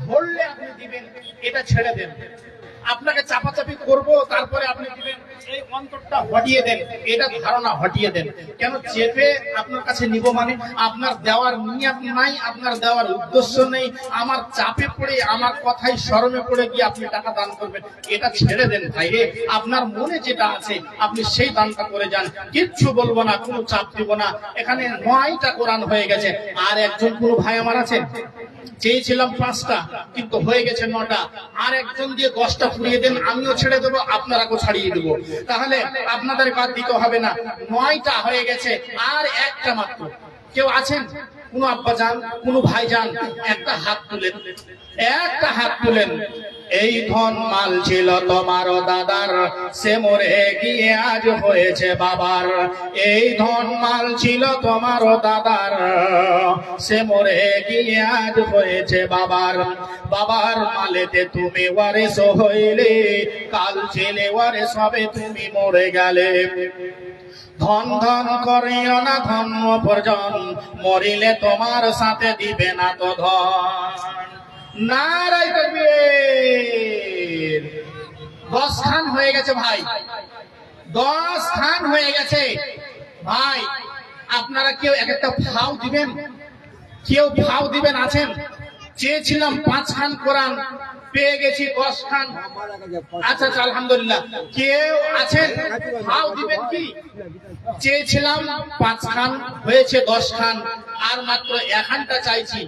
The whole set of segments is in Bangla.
ধরলে আপনি দিবেন, এটা ছেড়ে দেন। আপনাকে চাপাচাপি করব তারপরে আপনি দিবেন, এই অন্তরটা হটিয়ে দেন, এটা ধারণা হটিয়ে দেন। কেন চেপে আপনার কাছে নিব মানে আপনার দেওয়ার নিয়ত নাই, আপনার দেওয়ার উদ্দেশ্য নেই, আমার চাপে পড়ে আমার কথাই শরমে পড়ে গিয়ে আপনি টাকা দান করবেন, এটা ছেড়ে দেন ভাই রে। আপনার মনে যেটা আছে আপনি সেই দানটা করে যান, কিচ্ছু বলবো না, কোনো চাপ দিব না। এখানে 9টা কোরআন হয়ে গেছে। আর একজন কোনো ভাই আমার আছেন, চেয়েছিলাম 5টা কিন্তু হয়ে গেছে 9টা, আর একজন দিয়ে 10টা পুড়িয়ে দেন, আমিও ছেড়ে দেবো, আপনারাকেও ছাড়িয়ে দেবো, তাহলে আপনাদের বাদ দিতে হবে না। 9টা হয়ে গেছে, আর একটা মাত্র। কেউ আছেন কোন আব্বা যান, কোন ভাই যান, একটা হাত তুলেন, একটা হাত তুলেন। এই ধন মাল ছিল তোমার দাদার, সে মরে গিয়ে আজ হয়েছে বাবার। এই ধন মাল ছিল তোমার দাদার, সে মরে গিয়ে আজ হয়েছে বাবার। বাবার মালেতে তুমি ওয়ারিস হইলে, কাল ছেলে ওয়ারিস হবে তুমি মরে গেলে। ধন ধন করিও না ধন উপার্জন, মরিলে তোমার সাথে দিবে না তো ধন। নারায়ে তাকবীর। 10 খান হয়ে গেছে ভাই, 10 খান হয়ে গেছে ভাই। আপনারা কেউ এক একটা ফাও দিবেন, কেউ ফাও দিবেন আছেন? চেয়েছিলাম 5 খান কোরআন, পেয়ে গেছি 10 খান। আচ্ছা আচ্ছা, আলহামদুলিল্লাহ। কেউ আছেন ফাও দিবেন কি? চেয়েছিলাম 5 খান, হয়েছে 10 খান, আর মাত্র 1 খানটা চাইছি,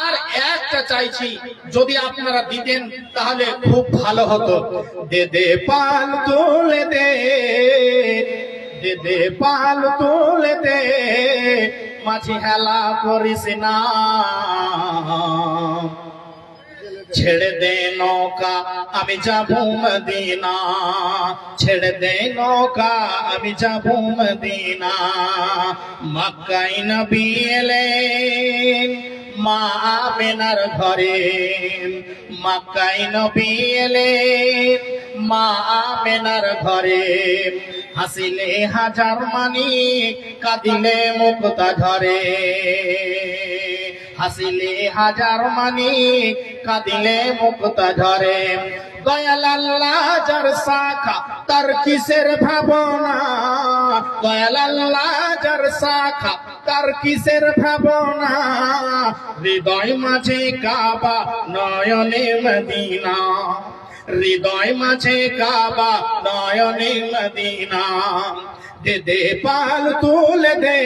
আর একটা চাইছি। যদি আপনারা দিতেন তাহলে খুব ভালো হতো। দে দে পাল তুলে দে, দে দে পাল তুলে দে, মাঝি হেলা করিস না। ছেড়ে দে নৌকা আমি যাবো মদিনা, ছেড়ে দে নৌকা আমি যাবো মদিনা। মক্কায় নবী এলেন মা আমেনার ঘরে, মক্কায় নবী এলেন মা আমেনার ঘরে। হাসিলে হাজার মানিক, কাঁদিলে মুক্তা ঝরে। হাসিলে হাজার মানিক, কাঁদিলে মুক্তা ঝরে। দয়াল আল্লাহ যার শাখা তার কিসের ভাবনা, দয়াল আল্লাহ যার শাখা তার কিসের ভাবনা। হৃদয় মাঝে কাবা নয়নে মদিনা, হৃদয় মাঝে কাবা নয়নে মদিনা। দে দে পাল তুলে দে,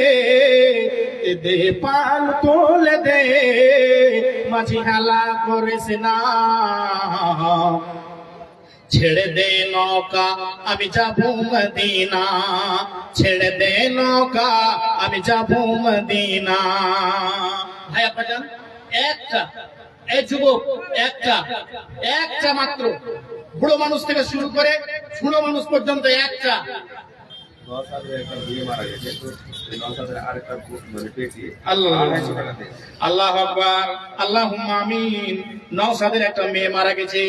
দে দে পাল তুলে দে, মাঝি হেলা করিস না। ছেড়ে দে নৌকা আমি যাবো মদিনা, ছেড়ে দে নৌকা আমি যাবো মদিনা। ভাই আপনার জান একটা, এই যুবক একটা, একটা মাত্র, বুড়ো মানুষ থেকে শুরু করে ছোট মানুষ পর্যন্ত একটা। আল্লাহ আকবার, আল্লাহুম্মা আমিন। নওশাদের একটা মেয়ে মারা গেছে,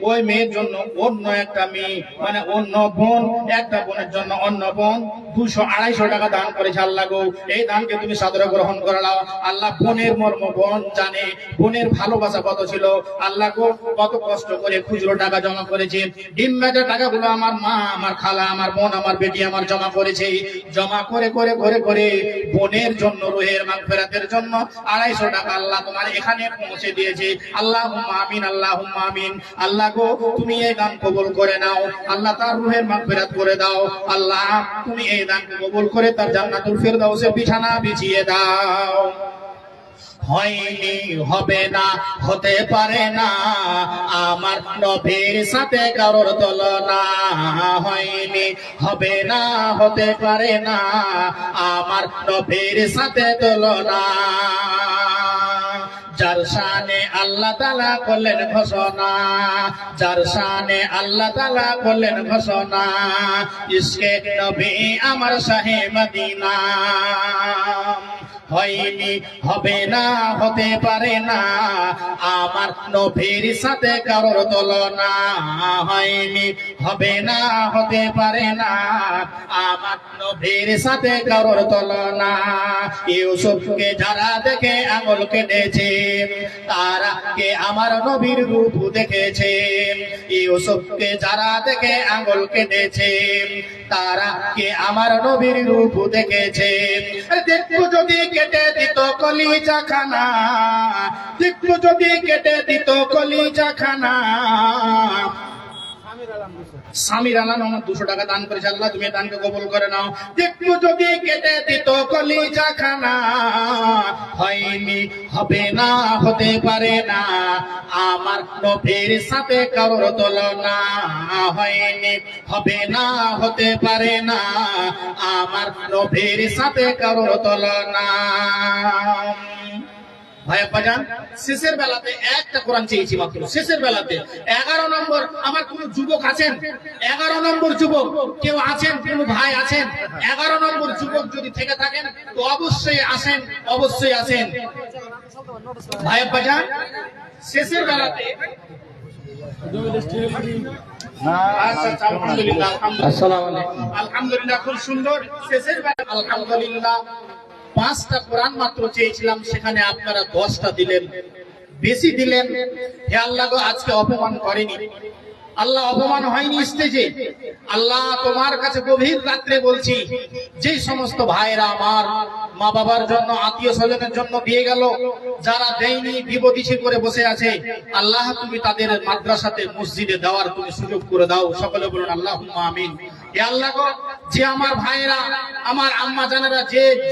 ওই মেয়ের জন্য অন্য একটা মেয়ে, মানে অন্য বোন, একটা বোনের জন্য অন্য বোন 200-250 টাকা দান করেছে। আল্লাহ গো, এই দানকে তুমি সাদরে গ্রহণ করে নাও। আল্লাহ বোনের মর্ম বোন জানে, বোনের ভালোবাসা কত ছিল। আল্লাহ গো, কত কষ্ট করে খুচরো টাকা জমা করেছে। ডিম মেজা টাকাগুলো আমার মা, আমার খালা, আমার বোন, আমার বেটি আমার জমা করেছে। জমা করে করে করে করে বোনের জন্য, রুহের মাগফিরাতের জন্য 250 টাকা আল্লাহ তোমার এখানে পৌঁছে দিয়েছে। আল্লাহুম্মা আমিন, আল্লাহুম্মা আমিন। আল্লাহ গো, তুমি এই দান কবুল করে নাও। আল্লাহ তার রুহের মাগফিরাত করে দাও। আল্লাহ তুমি এই দান কবুল করে তার জান্নাতুল ফিরদাউসে বিছানা বিছিয়ে দাও। হয়নি, হবে না, হতে পারে না, আমার নবীর সাথে কারোর তুলনা। হয়নি, হবে না, হতে পারে না, আমার নবীর সাথে তুলনা। যার শানে আল্লাহ তাআলা করলেন ঘোষণা, যার শানে আল্লাহ তাআলা করলেন ঘোষণা, ইশকে নবী আমার শাহে মদিনা। হয়নি, হবে না, হতে পারে না আমার নবীর সাথে কারোর তুলনা। হয়নি, হবে না, হতে পারে না আমার নবীর সাথে কারোর তুলনা। ইউসুফকে যারা দেখে আঙুল কেটেছে, তারা কে আমার নবীর রূপ দেখেছে। ইউসুফকে যারা দেখে আঙুল কেটেছে, তারা কে আমার নবীর রূপ দেখেছে। দেখবো যদি কেটে দিত কলিজা খানা, দেখবো যদি কেটে দিত কলিজা খানা। স্বামীর আলান আমার 200 টাকা দান করেছে, আল্লাহ তুমি দানকে কবুল করে নাও। দেখবো যদি কেটে দিত কলিজা খানা। হয়নি, হবে না, হতে পারে না আমার নবীর সাথে কারোর তুলনা। হয়নি, হবে না, হতে পারে না আমার নবীর সাথে কারোর তুলনা। ভাই আব্বাজান, শেষের বেলাতে একটা কোরআন চেয়েছি মাত্র, শেষের বেলাতে 11 নম্বর। আমার কোন যুবক আছেন? 11 নম্বর যুবক কেউ আছেন? কোন ভাই আছেন? 11 নম্বর যুবক যদি থেকে থাকেন তো অবশ্যই আসেন, অবশ্যই আসেন ভাই আব্বাজান। শেষের বেলাতে আচ্ছা, আলহামদুলিল্লাহ, আলহামদুলিল্লাহ, খুব সুন্দর। শেষের বেলা আলহামদুলিল্লাহ 5টা কোরআন মাত্র চেয়েছিলাম, সেখানে আপনারা 10টা দিলেন, বেশি দিলেন। হে আল্লাহ গো, আজকে অপমান করেনি আল্লাহ, অপমান হয়নি স্টেজে। আল্লাহ তোমার কাছে গভীর রাত্রে বলছি, যে সমস্ত ভাইরা আমার মা বাবার জন্য, আত্মীয় স্বজনের জন্য দিয়ে গেল, যারা দেয়নি বিপদিশি করে বসে আছে, আল্লাহ তুমি তাদের মাদ্রাসাতে, মসজিদে দেওয়ার তুমি সুযোগ করে দাও। সকলে বলুন আল্লাহুম্মা আমিন। হে আল্লাহ গো, যে আমার ভাইরা, আমার আম্মা জানেরা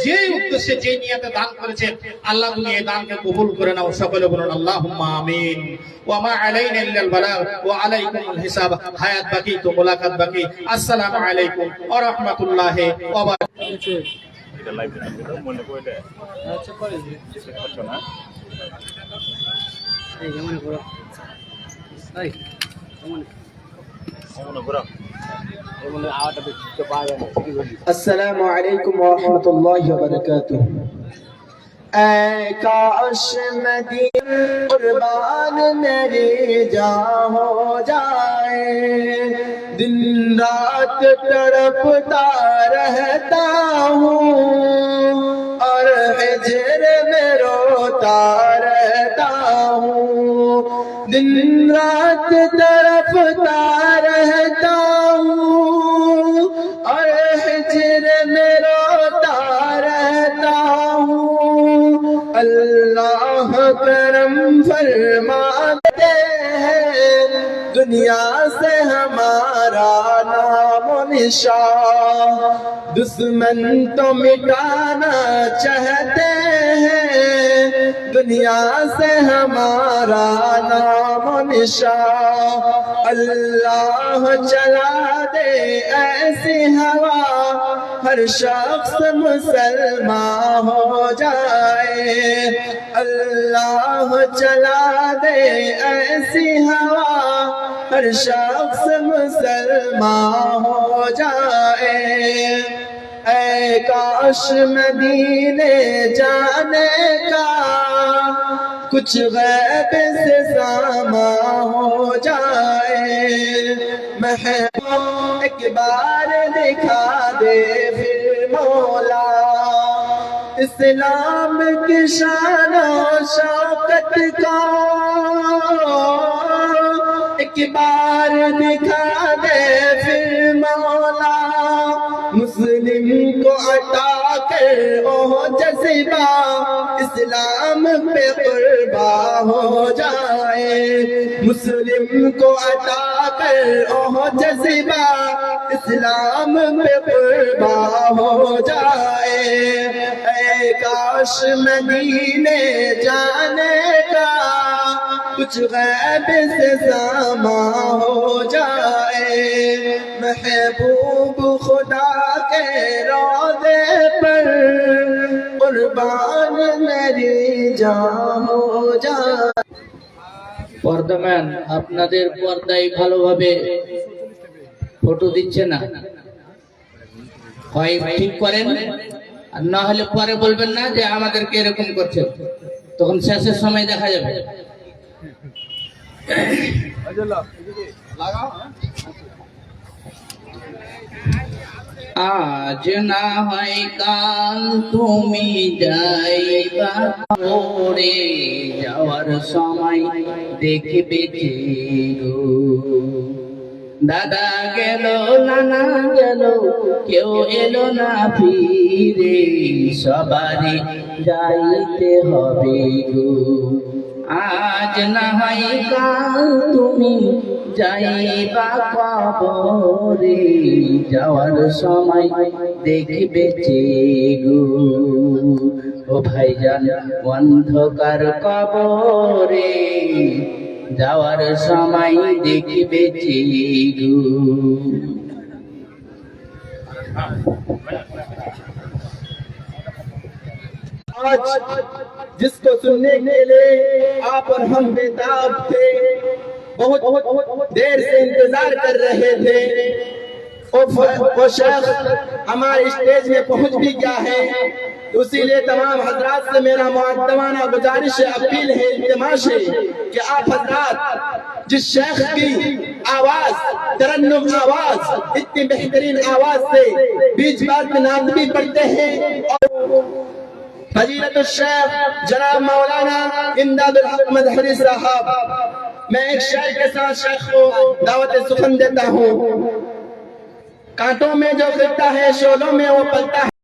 যে উদ্দেশ্যে, যে নিয়তে দান করেছে, আল্লাহ তুমি এই দানকে কবুল করে নাও। সকলে বলুন আল্লাহুম্মা আমিন। ওয়া মা আলাইনা ইল্লাল বালাগ ওয়া আলাইকুমুল হিসাব। হায়াত বাকি তো মুলাকাত বাকি। আসসালামু আলাইকুম ওয়া রাহমাতুল্লাহি ওয়া বারাকাতুহু। এটা লাইভ দিতে মনে পড়ে আচ্ছা করে চেক করছো না এই যেমন করো এই মনে করো মনে আওয়াজটা তো পাওয়া যায় না। আসসালামু আলাইকুম ওয়া রাহমাতুল্লাহি ওয়া বারাকাতুহু। ऐ काश मदीना कुर्बान मेरी जा हो जाए, दिन रात तड़पता रहता हूँ और हिजर में रोता रहता हूँ। दिन रात तड़पता रहता हूँ और हिजर में रोता रहता हूँ। अल्लाह करम फरमाते हैं, दुनिया से हमारा नाम निशान, दुश्मन तो मिटाना चाहते हैं, दुनिया से हमारा नाम निशान। अल्लाह चला दे ऐसी हवा, हर शख्स मुसलमान हो जाए। अल्लाह चला दे ऐसी हवा, हर शख्स मुसलमान हो जाए। ऐ काश मदीने जाने का कुछ गैब से सामा हो जाए। महबूब एक बार दिखा दे फिर मौला, इस्लाम की शान और शौकत का एक बार दिखा दे फिर मौला। मुस्लिम को अता कर ओ जज्बा, इस्लाम पे कुर्बा हो जाए। मुस्लिम को अता कर ओ जज्बा, इस्लाम पे कुर्बा हो जाए। ऐ काश मदीने जाने का कुछ गैब से सामा हो जाए। महबूब खुदा के रोज़े पर कुर्बान मेरी जान हो जाए। পর্দাম্যান আপনাদের পর্দায় ভালোভাবে ফটো দিচ্ছে না, হয় ঠিক করেন আর না হলে পরে বলবেন না যে আমাদেরকে এরকম করছে, তখন শেষের সময় দেখা যাবে। আজ না হয় কাল তুমি যাইবা পড়ে, যাওয়ার সময় দেখবে যে গো। দাদা গেল, নানা গেল, কেউ এলো না ফিরে, সবারই যাইতে হবে গো। আজ না হয় কাল তুমি যাইবা কবরে, যাওয়ার সময় দেখবে যে গো। ও ভাইজান অন্ধকার কবরে, যাওয়ার সময় দেখবে যে গো। आज जिसको सुनने के लिए आप और हम बेताब थे, बहुत देर से इंतजार कर रहे थे, वो शेख हमारे स्टेज में पहुंच भी गया है। इसीलिए तमाम हजरात से मेरा मुअद्दबाना गुजारिश है, अपील है, इल्तिमास है कि आप हजरात जिस शेख की आवाज, तरन्नुम आवाज, इतनी बेहतरीन आवाज से बीच बात में नात भी पढ़ते हैं, फजीलत शेख जनाब मौलाना इमदादुल हक मदहरी साहब, मैं एक शेर के साथ शेख को दावत सुखन देता हूँ। कांटों में जो गिरता है, शोलों में वो पलता है।